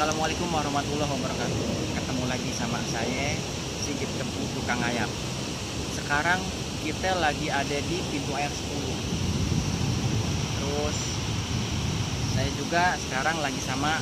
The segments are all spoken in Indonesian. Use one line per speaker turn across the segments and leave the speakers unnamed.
Assalamualaikum warahmatullahi wabarakatuh. Ketemu lagi sama saya Sigit Kempu, tukang ayam. Sekarang kita lagi ada di pintu air 10. Terus saya juga sekarang lagi sama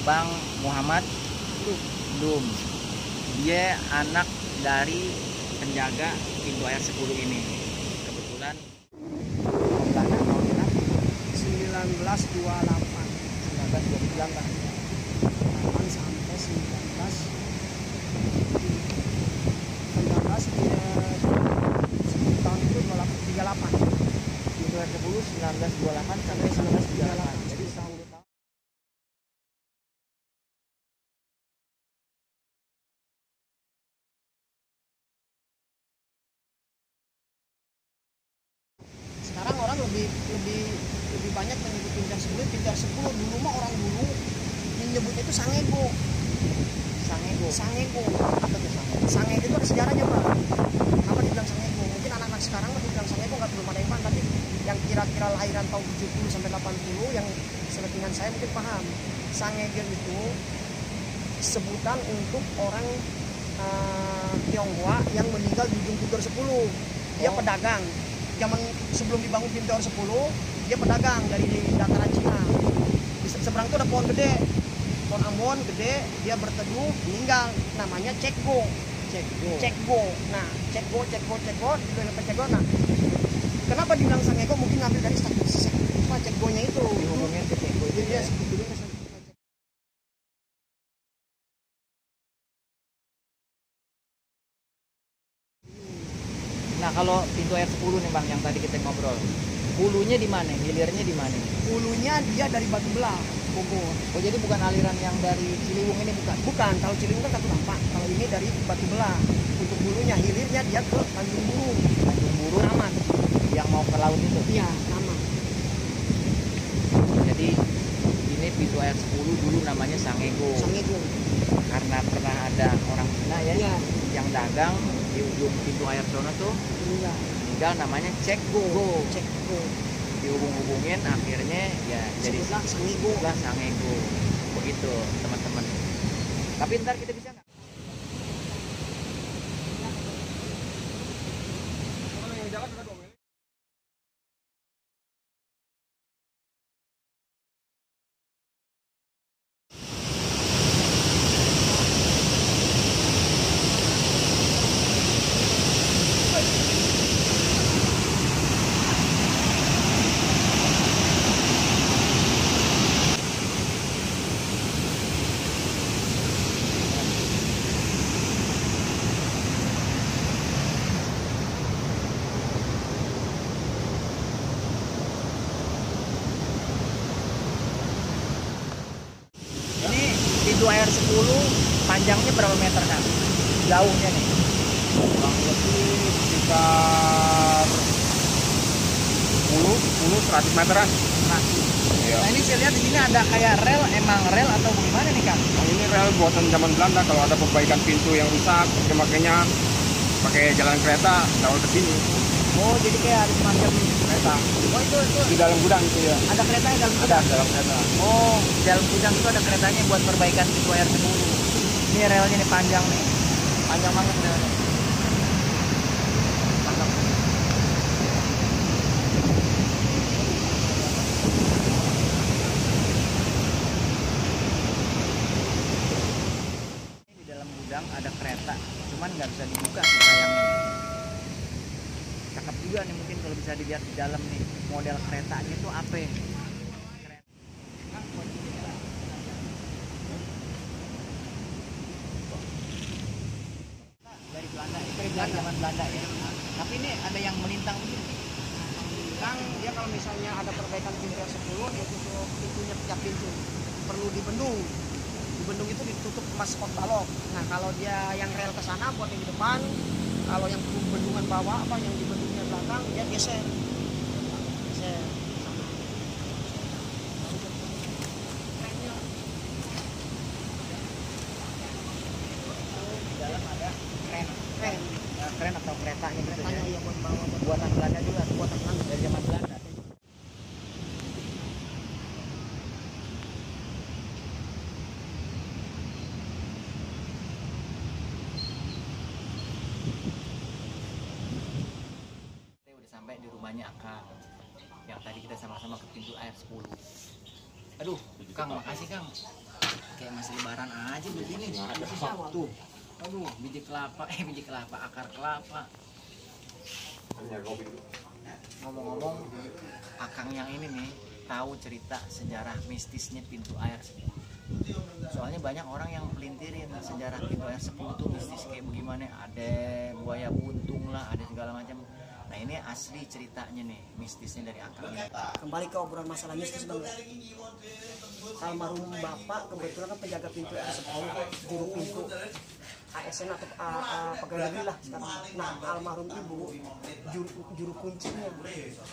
Bang Muhammad Dum. Dia anak dari penjaga pintu air 10 ini. Kebetulan
tahun 1928 sampai 19 dia 10 tahun itu 38.
pintu air 10 1928 sampai 1938. Jadi 10 tahun.
Sekarang orang lebih banyak menyebut pintar 10. Pintar 10 dulu mah orang dulu menyebutnya itu sangego. Apa tuh sangego? Sangego itu ada sejarahnya, Pak. Kenapa dibilang sangego? Mungkin anak-anak sekarang lebih bilang sangego nggak belum ada yang paham, tapi yang kira-kira lahiran tahun 70 sampai 80 yang selentingan saya mungkin paham. Sangego itu sebutan untuk orang Tionghoa yang meninggal di ujung pintu air 10. Dia pedagang. Zaman sebelum dibangun pintu air 10, dia pedagang dari dataran Cina. Di seberang itu ada pohon gede, pohon ambon gede, dia berteduh, meninggal. Namanya Cekgo. Nah, Cekgo. Nah, kenapa dibilang sangego? Mungkin ngambil dari Cekgonya itu.
Dihubungin ke Cekgo itu ya. Nah, kalau pintu air 10 nih Bang, yang tadi kita ngobrol, hulunya di mana? Hilirnya di mana?
Hulunya dia dari Batu Belah, Bogor.
Oh, jadi bukan aliran yang dari Ciliwung ini, bukan?
Bukan, kalau Ciliwung kan Katu Lampak. Kalau ini dari Batu Belah. Untuk hulunya, hilirnya dia ke Tanjung Buru.
Tanjung Buru,
Taman.
yang mau ke laut itu?
Iya, Taman.
Jadi ini pintu air 10 dulu namanya Sangego. Karena pernah ada orang Cina ya,
Iya.
yang dagang di ujung pintu air sono tuh, tinggal namanya Cekgo. Dihubung-hubungin akhirnya ya jadi
Sebutlah
Sangego. Begitu teman-teman. Tapi ntar kita bisa nggak? Pintu air 10 panjangnya berapa meter kan? Jauhnya nih.
Kurang lebih sekitar 10-100 meteran.
Nah,
Iya.
nah ini saya lihat di sini ada kayak rel, emang rel atau gimana nih Kang?
Nah, ini rel buatan zaman Belanda. Kalau ada perbaikan pintu yang rusak, makanya pakai jalan kereta lewat ke sini.
Oh, jadi kayak ada semacam
Kereta
oh itu
di dalam gudang itu ya.
ada keretanya dalam
Ada dalam kereta.
Oh, dalam gudang itu ada keretanya buat perbaikan pintu air 10. Ini relnya nih panjang nih. Panjang banget relnya. Mantap. Di dalam gudang ada kereta, cuman nggak bisa dibuka sih sayangnya. Cakep juga nih, mungkin kalau bisa dilihat di dalam nih model keretanya itu apa ya? Dari Belanda, dari zaman Belanda ya. Tapi ini ada yang melintang begini.
Kang, dia kalau misalnya ada perbaikan pintu air 10, dia tutup pintunya tiap pintu. Perlu dibendung. Dibendung itu ditutup emas spot balok. Nah, kalau dia yang rel ke sana buat yang di depan, kalau yang perlu bendungan bawah apa yang di bendungnya belakang, dia geser.
Di dalam ada kren. Kren atau keretanya gitu ya.
Keretanya iya buat bawa.
Buatan Belanda juga,
Buatan Belanda.
dari zaman Belanda. rumahnya Akang yang tadi kita sama-sama ke pintu air 10. Aduh, Kang, makasih Kang. Kayak masih lebaran aja begini. Tuh. Aduh, biji kelapa, akar kelapa. Ngomong-ngomong, Akang yang ini nih tahu cerita sejarah mistisnya pintu air 10. Soalnya banyak orang yang pelintirin sejarah pintu air 10 tuh mistis kayak bagaimana, ada buaya buntung lah, ada segala macam. Nah ini asli ceritanya nih, mistisnya dari Akang ini.
Kembali ke obrolan masalah mistis Bang. Almarhum Bapak kebetulan kan penjaga pintu air 10, juru pintu ASN atau pegawai negeri lah sekarang. Nah almarhum Ibu juru kuncinya.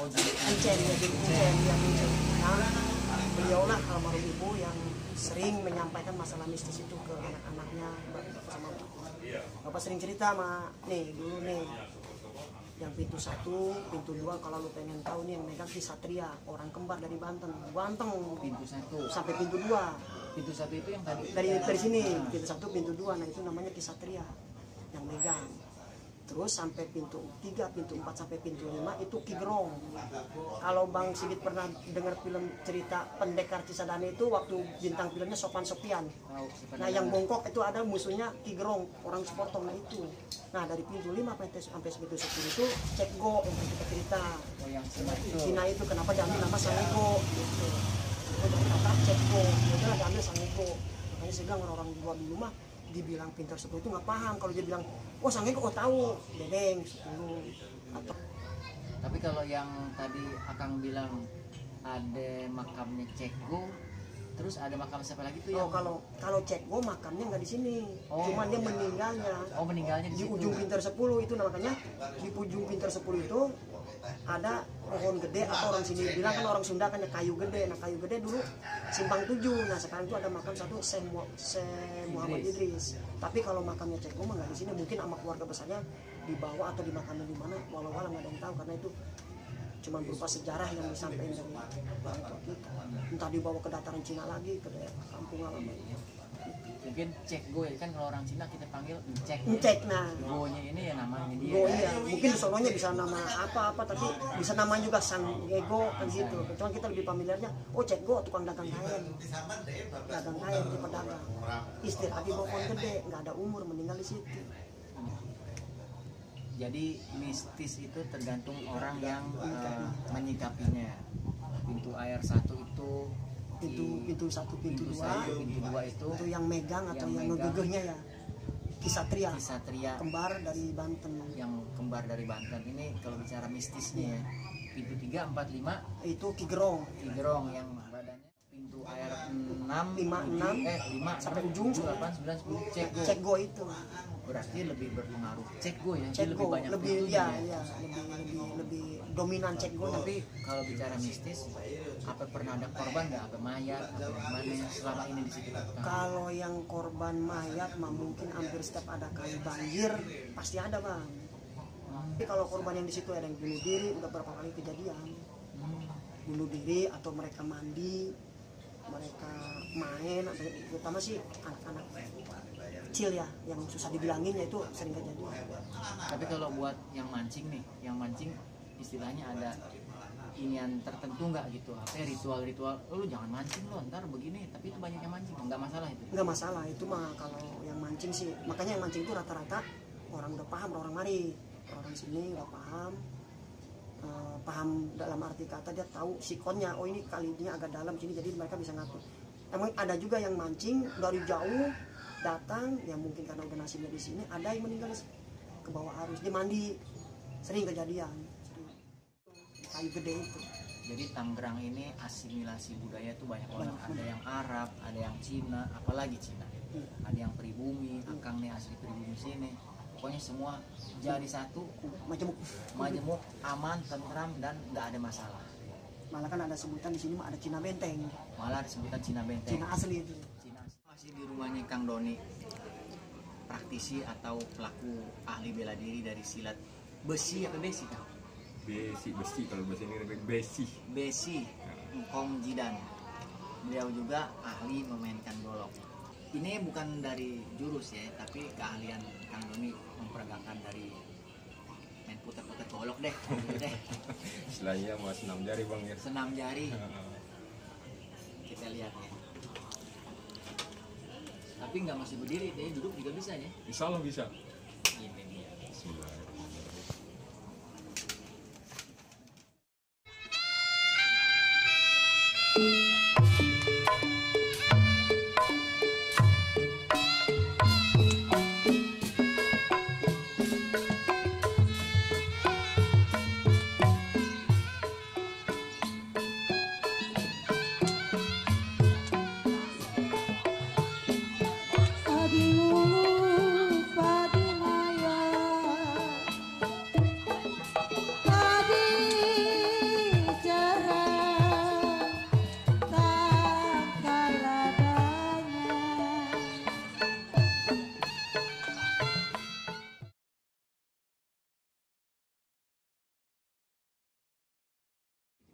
Oh jadi
Kuncen ya, juru kuncen ya, kuncen. Nah beliau lah almarhum Ibu yang sering menyampaikan masalah mistis itu ke anak-anaknya sama Bapak. Bapak sering cerita sama nih dulu nih yang pintu 1, pintu 2 kalau lu pengen tahu nih yang megang Ki Satria, orang kembar dari Banten, ganteng.
pintu 1
Sampai pintu 2.
pintu 1 itu yang tadi
Dari sini, pintu 1, pintu 2, nah itu namanya Ki Satria yang megang. Terus sampai pintu 3, pintu 4 sampai pintu 5 itu Ki Gerong. Kalau Bang Sigit pernah dengar film cerita Pendekar Cisadane itu waktu bintang filmnya Sofan Sopian. Nah yang bongkok itu ada musuhnya Ki Gerong, orang Sepotong itu. Nah dari pintu 5 sampai pintu 10 itu Cek Go yang kita cerita.
oh yang itu
Cina itu kenapa diambil nama Sangego gitu. Itu kata Cek Go, itu lah diambil Sangego. Makanya segang orang-orang di luar di rumah dibilang pintar 10 itu nggak paham. Kalau dia bilang oh Sangego, oh tahu Dedeng 10 atau.
tapi kalau yang tadi Akang bilang ada makamnya Cekgo, terus ada makam siapa lagi tuh
Oh
yang
kalau Cek Go makamnya nggak di sini, cuman dia meninggalnya
meninggalnya
di
situ.
ujung pintar 10 itu. Makanya di ujung pintar 10 itu ada pohon gede atau orang sini bilang kan orang Sunda kan ya kayu gede. Nah kayu gede dulu simpang 7. Nah sekarang itu ada makam satu Syekh Muhammad Idris. Tapi kalau makamnya Cek Go mah nggak di sini, mungkin sama keluarga besarnya dibawa atau dimakamnya di mana, walau-walau nggak ada yang tahu karena itu cuma berupa sejarah yang disampaikan dari orang tua kita. Entah dibawa ke dataran Cina lagi, ke daerah kampung halaman.
Mungkin Cekgo ya kan, kalau orang Cina kita panggil Cek.
Cek, nah
Go-nya ini ya namanya dia.
Go iya, mungkin di Solonya bisa nama apa-apa, tapi bisa namanya juga Sang Ego kan gitu. Kecuali kita lebih familiarnya, oh Cek Go tukang dagang kain, di pedagang. Istilah di pohon gede, nggak ada umur, meninggal di situ.
Jadi mistis itu tergantung orang yang menyikapinya. Pintu air 1 itu
Pintu 1, pintu 2
pintu 2 itu
yang megang atau yang
megang.
ngegegehnya ya Ki Satria,
Satria
kembar dari Banten.
yang kembar dari Banten. Ini kalau bicara mistisnya ya. Pintu 3, 4, 5
Itu Ki Gerong.
Ki Gerong yang badannya. Pintu air 6, 5
sampai ujung
8, 9, 10 Cekgo.
Cek Go itu.
Berarti lebih berpengaruh Cekgo ya. Dia
Cek Go
banyak
lebih
pintunya
ya, lebih dominan Cek Go.
Tapi kalau bicara mistis, apa pernah ada korban nggak? Apa mayat? Apa gimana selama ini di situ?
Kalau yang korban mayat mah mungkin hampir setiap ada kali banjir pasti ada Bang. Tapi kalau korban yang di situ ada yang bunuh diri, udah berapa kali kejadian. Bunuh diri atau mereka mandi, mereka main, terutama sih anak-anak kecil ya, yang susah dibilangin ya itu sering kejadian.
Tapi kalau buat yang mancing nih, yang mancing istilahnya ada inian tertentu nggak gitu? Apa ritual-ritual? Lu jangan mancing lo, ntar begini. Tapi itu banyak yang mancing, nggak masalah itu?
Nggak masalah itu mah kalau yang mancing sih. Makanya yang mancing itu rata-rata orang udah paham, orang mari, orang sini udah paham. Paham dalam arti kata dia tahu sikonnya, oh ini kalinya agak dalam sini jadi mereka bisa ngatur. Emang ada juga yang mancing dari jauh datang, yang mungkin karena udah nasibnya di sini, ada yang meninggal ke bawah arus, dia mandi, sering kejadian. Kayu gede itu.
Jadi Tangerang ini asimilasi budaya tuh banyak banget. Ada yang Arab, ada yang Cina, apalagi Cina. Ada yang pribumi, Akang nih asli pribumi sini. Pokoknya semua jadi satu, majemuk, aman, tentram, dan nggak ada masalah.
Malah kan ada sebutan di sini mah ada Cina Benteng.
Malah disebutan Cina Benteng.
Cina asli itu.
Cina. Masih di rumahnya Kang Doni, praktisi atau pelaku ahli bela diri dari silat besi atau besi Kang?
Besi kalau bahasa ini lebih besi.
Besi, Kong Jidan. Beliau juga ahli memainkan golok. Ini bukan dari jurus ya, tapi keahlian Kang Doni memperagakan dari main putar-putar golok deh. Gitu deh.
Istilahnya mau senam jari bang ya.
Senam jari. Kita lihat ya. Tapi nggak masih berdiri, deh duduk juga bisa ya.
Insya Allah bisa.
Ini dia.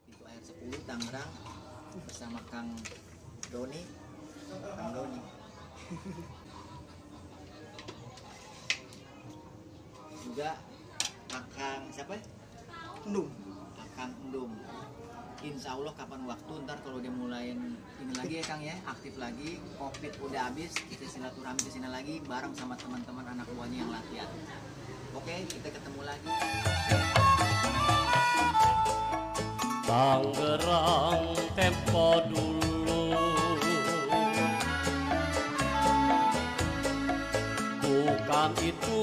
Pintu air 10 Tangerang bersama Kang Doni. Juga Akang siapa?
Endum.
Akang Endum. Insya Allah kapan waktu ntar kalau dia mulai ini lagi ya Kang ya, aktif lagi, Covid udah habis, kita silaturahmi di sini lagi bareng sama teman-teman anak buahnya yang latihan. Oke, kita ketemu lagi.
Tangerang tempo dulu, bukan itu